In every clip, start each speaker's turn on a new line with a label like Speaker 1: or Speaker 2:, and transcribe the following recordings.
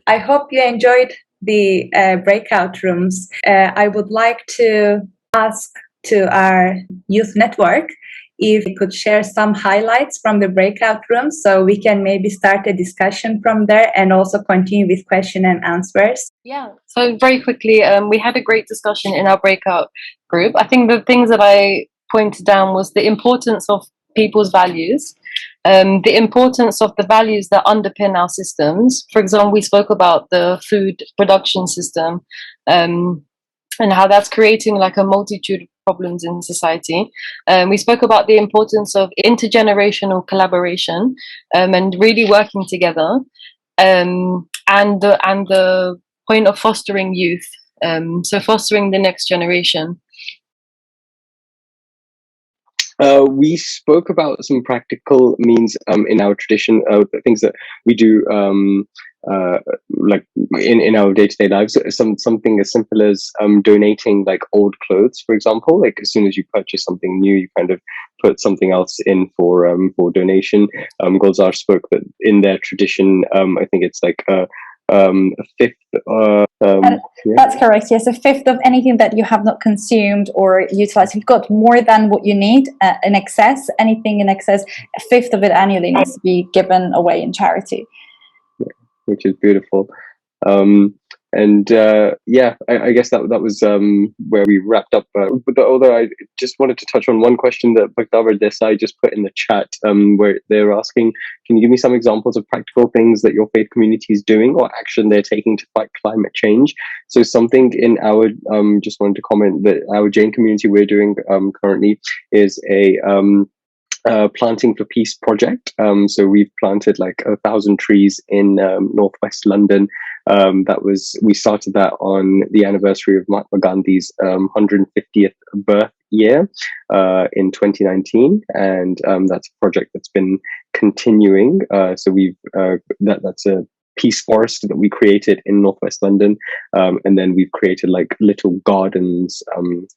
Speaker 1: I hope you enjoyed the breakout rooms. I would like to ask to our youth network if you could share some highlights from the breakout rooms so we can maybe start a discussion from there and also continue with question and answers.
Speaker 2: Yeah, so very quickly, we had a great discussion in our breakout group. I think the things that I pointed down was the importance of people's values, the importance of the values that underpin our systems. For example, we spoke about the food production system, and how that's creating like a multitude of problems in society. We spoke about the importance of intergenerational collaboration, and really working together, and the point of fostering youth, so fostering the next generation.
Speaker 3: We spoke about some practical means in our tradition, things that we do like in our day-to-day lives. Something as simple as donating like old clothes, for example. Like as soon as you purchase something new, you kind of put something else in for donation. Gulzar spoke that in their tradition, I think it's like a fifth.
Speaker 4: That's correct. Yes, a fifth of anything that you have not consumed or utilized. If you've got more than what you need in excess, anything in excess, a fifth of it annually needs to be given away in charity.
Speaker 3: Yeah, which is beautiful. I guess that was where we wrapped up. But although I just wanted to touch on one question that Bhaktavar Desai just put in the chat, where they're asking, can you give me some examples of practical things that your faith community is doing or action they're taking to fight climate change? So something in our, just wanted to comment that our Jain community we're doing currently is a Planting for Peace project. So we've planted like 1,000 trees in northwest London. We started that on the anniversary of Mahatma Gandhi's 150th birth year in 2019, and that's a project that's been continuing. So that's a peace forest that we created in northwest London, and then we've created like little gardens,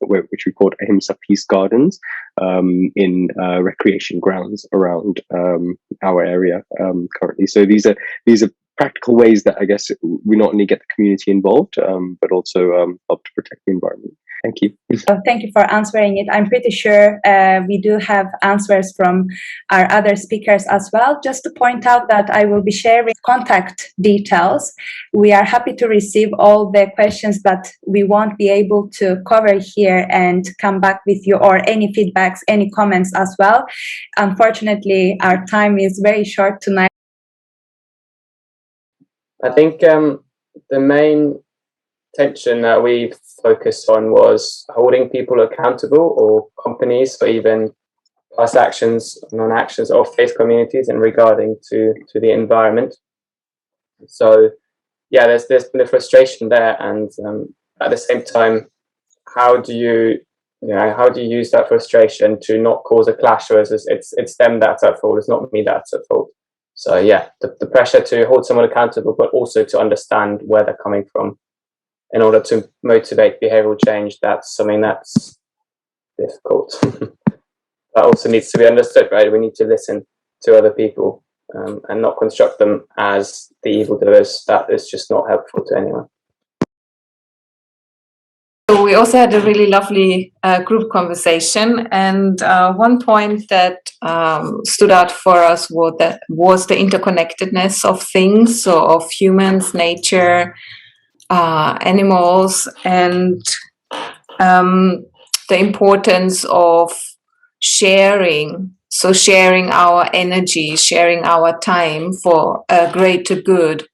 Speaker 3: which we called Ahimsa Peace Gardens, in recreation grounds around our area currently. So these are practical ways that I guess we not only get the community involved, but also help to protect the environment. Thank you.
Speaker 1: Thank you for answering it. I'm pretty sure we do have answers from our other speakers as well. Just to point out that I will be sharing contact details. We are happy to receive all the questions that we won't be able to cover here and come back with you, or any feedbacks, any comments as well. Unfortunately, our time is very short tonight.
Speaker 5: I think the main tension that we've focused on was holding people accountable, or companies, for even past actions, non-actions of faith communities in regarding to the environment. So yeah, there's been a frustration there, and at the same time, how do you use that frustration to not cause a clash, or it's them that's at fault, it's not me that's at fault. So yeah, the pressure to hold someone accountable, but also to understand where they're coming from in order to motivate behavioral change, that's something that's difficult. That also needs to be understood, right? We need to listen to other people and not construct them as the evildoers. That is just not helpful to anyone.
Speaker 6: So we also had a really lovely group conversation, and one point that stood out for us was the interconnectedness of things, so of humans, nature, animals, and the importance of sharing. So sharing our energy, sharing our time for a greater good,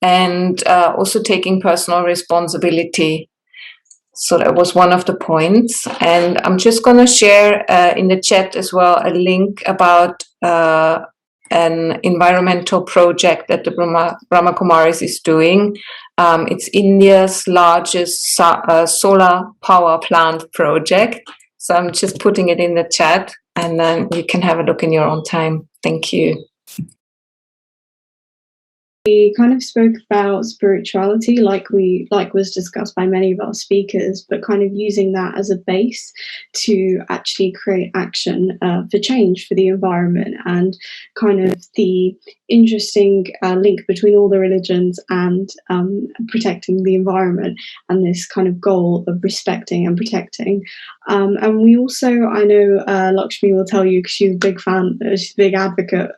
Speaker 6: and also taking personal responsibility. So that was one of the points. And I'm just going to share in the chat as well a link about an environmental project that the Brahma Kumaris is doing. It's India's largest solar power plant project. So I'm just putting it in the chat, and then you can have a look in your own time. Thank you.
Speaker 7: We kind of spoke about spirituality, like was discussed by many of our speakers, but kind of using that as a base to actually create action for change for the environment, and kind of the interesting link between all the religions and protecting the environment, and this kind of goal of respecting and protecting. And we also, I know Lakshmi will tell you, because she's a big fan, she's a big advocate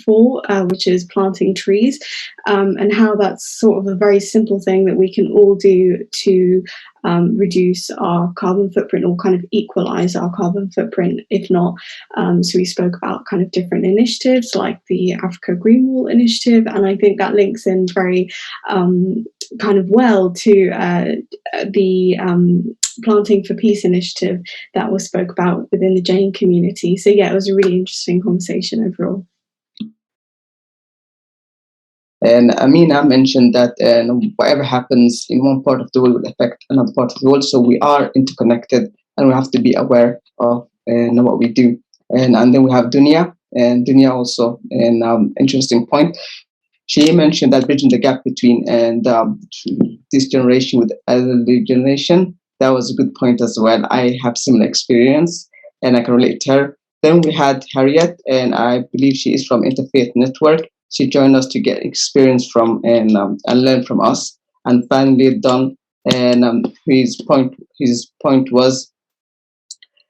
Speaker 7: for, which is planting trees. And how that's sort of a very simple thing that we can all do to reduce our carbon footprint, or kind of equalize our carbon footprint, if not. So we spoke about kind of different initiatives like the Africa Green Wall initiative, and I think that links in very kind of well to the Planting for Peace initiative that was spoke about within the Jain community. So yeah, it was a really interesting conversation overall.
Speaker 8: And Amina mentioned that whatever happens in one part of the world will affect another part of the world. So we are interconnected, and we have to be aware of what we do. And then we have Dunya, and Dunya also an interesting point. She mentioned that bridging the gap between this generation with the elderly generation. That was a good point as well. I have similar experience, and I can relate to her. Then we had Harriet, and I believe she is from Interfaith Network. She joined us to get experience from and learn from us. And finally, Don, and his point was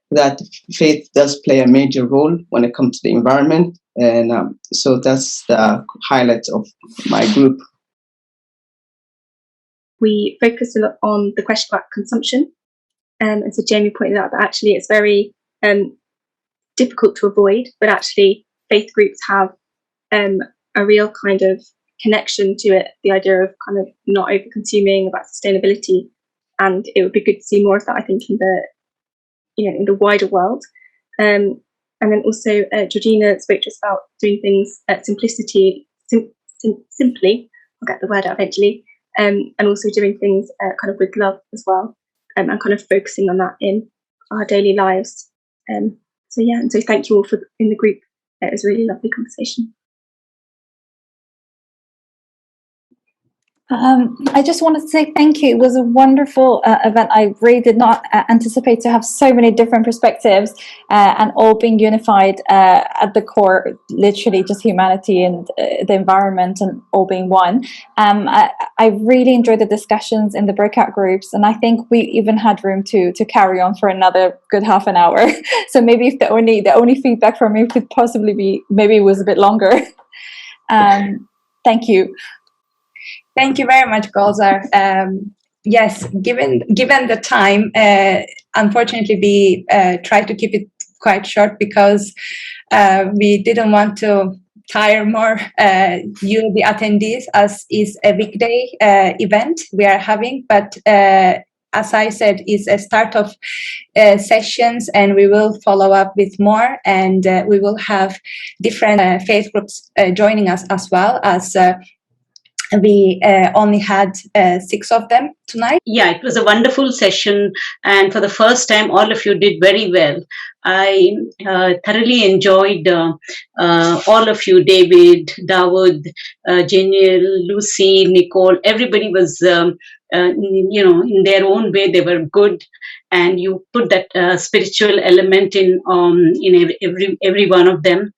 Speaker 8: that faith does play a major role when it comes to the environment. And so that's the highlight of my group.
Speaker 9: We focused a lot on the question about consumption. And so Jamie pointed out that actually it's very difficult to avoid, but actually faith groups have a real kind of connection to it, the idea of kind of not over consuming, about sustainability. And it would be good to see more of that, I think, in the wider world. And then also Georgina spoke to us about doing things at simplicity, simply, I'll get the word out eventually, and also doing things kind of with love as well, and kind of focusing on that in our daily lives. So yeah, and so thank you all for in the group. It was a really lovely conversation.
Speaker 4: I just wanted to say thank you. It was a wonderful event. I really did not anticipate to have so many different perspectives and all being unified at the core, literally just humanity and the environment, and all being one. I really enjoyed the discussions in the breakout groups, and I think we even had room to carry on for another good half an hour. So maybe if the only feedback from me could possibly be maybe it was a bit longer. Thank you.
Speaker 1: Thank you very much, Golzar. Yes, given the time, unfortunately, we tried to keep it quite short because we didn't want to tire more you, the attendees, as is a weekday event we are having. But as I said, it's a start of sessions, and we will follow up with more, and we will have different faith groups joining us as well, as we only had 6 of them tonight.
Speaker 10: Yeah, it was a wonderful session, and for the first time, all of you did very well. I thoroughly enjoyed all of you, David, Dawood, Jeniel, Lucy, Nicole. Everybody was, in their own way, they were good, and you put that spiritual element in every one of them,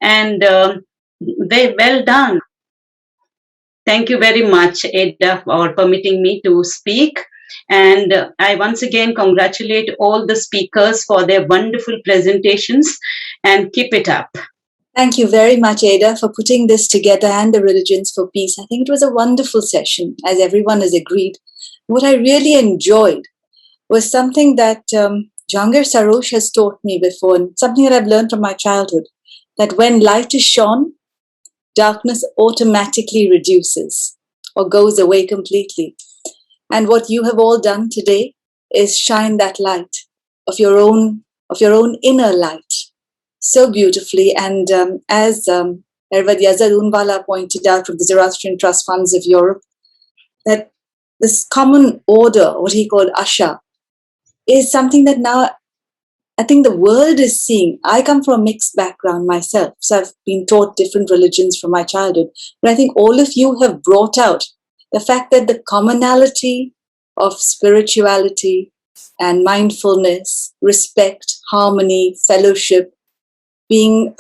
Speaker 10: and they well done. Thank you very much, Ada, for permitting me to speak. And I once again congratulate all the speakers for their wonderful presentations, and keep it up.
Speaker 11: Thank you very much, Ada, for putting this together, and the Religions for Peace. I think it was a wonderful session, as everyone has agreed. What I really enjoyed was something that Jangir Sarosh has taught me before, and something that I've learned from my childhood, that when light is shone, darkness automatically reduces or goes away completely. And what you have all done today is shine that light of your own inner light so beautifully. And as Ervad Yazad Unwala pointed out from the Zoroastrian Trust Funds of Europe, that this common order, what he called Asha, is something that now I think the world is seeing. I come from a mixed background myself, so I've been taught different religions from my childhood. But I think all of you have brought out the fact that the commonality of spirituality and mindfulness, respect, harmony, fellowship, being,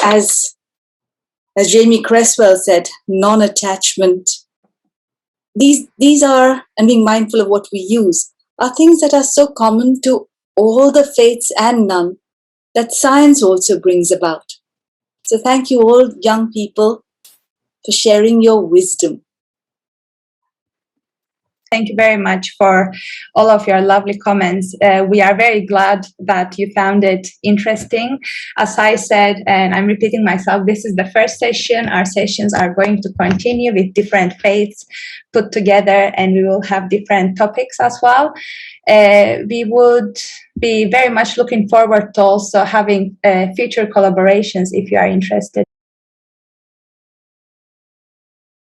Speaker 11: as Jamie Creswell said, non-attachment. These are, and being mindful of what we use, are things that are so common to all the faiths and none that science also brings about. So thank you all, young people, for sharing your wisdom.
Speaker 1: Thank you very much for all of your lovely comments. We are very glad that you found it interesting. As I said, and I'm repeating myself, this is the first session. Our sessions are going to continue with different faiths put together, and we will have different topics as well. We would be very much looking forward to also having future collaborations if you are interested